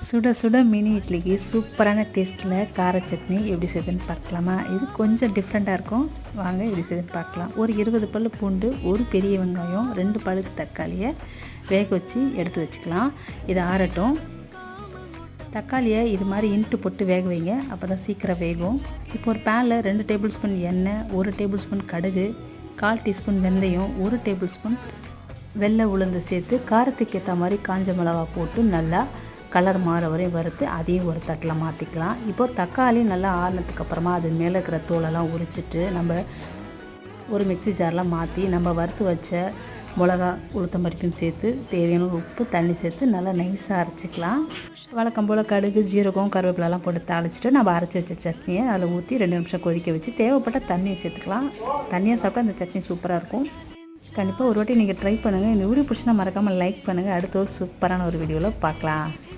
சுட சுட மினி இட்லிக்கு சூப்பரான டேஸ்ட்டில் கார சட்னி எப்படி செய்யுதுன்னு பார்க்கலாமா? இது கொஞ்சம் டிஃப்ரெண்ட்டாக இருக்கும். வாங்க எப்படி செய்யுதுன்னு பார்க்கலாம். ஒரு 20 பல் பூண்டு, ஒரு பெரிய வெங்காயம், 2 பழுத்து தக்காளியை வேக வச்சு எடுத்து வச்சுக்கலாம். இது ஆறட்டும். தக்காளியை இது மாதிரி இன்ட்டு போட்டு வேக வைங்க, அப்போ தான் சீக்கிரம் வேகும். இப்போ ஒரு பேனில் 2 டேபிள் ஸ்பூன் எண்ணெய், 1 டேபிள் ஸ்பூன் கடுகு, 1/4 டீஸ்பூன் வெந்தயம், 1 டேபிள் ஸ்பூன் வெள்ளை உளுந்து சேர்த்து காரத்துக்கு ஏற்ற மாதிரி காஞ்ச மிளகா போட்டு நல்லா கலர் மாற வரையும் வறுத்து அதையும் ஒரு தட்டில் மாற்றிக்கலாம். இப்போது தக்காளி நல்லா ஆறினதுக்கப்புறமா அது மேலே இருக்கிற தோலெல்லாம் உரிச்சிட்டு நம்ம ஒரு மிக்ஸி ஜாரில் மாற்றி நம்ம வறுத்து வச்ச மிளகா உளுத்தம் பருப்பையும் சேர்த்து தேவையான உப்பு தண்ணி சேர்த்து நல்லா நைஸாக அரைச்சிக்கலாம். வழக்கம் போல் கடுகு, ஜீரகம், கருவேப்பிலெல்லாம் போட்டு தாளிச்சிட்டு நம்ம அரைச்சி வச்ச சட்னியை அதில் ஊற்றி 2 நிமிஷம் கொதிக்க வச்சு தேவைப்பட்ட தண்ணியை சேர்த்துக்கலாம். தண்ணியாக சாப்பிட்டா அந்த சட்னி சூப்பராக இருக்கும். கண்டிப்பாக ஒரு வாட்டி நீங்கள் ட்ரை பண்ணுங்கள். இந்த வீடியோ பிடிச்சினா மறக்காமல் லைக் பண்ணுங்கள். அடுத்த ஒரு சூப்பரான ஒரு வீடியோவில் பார்க்கலாம்.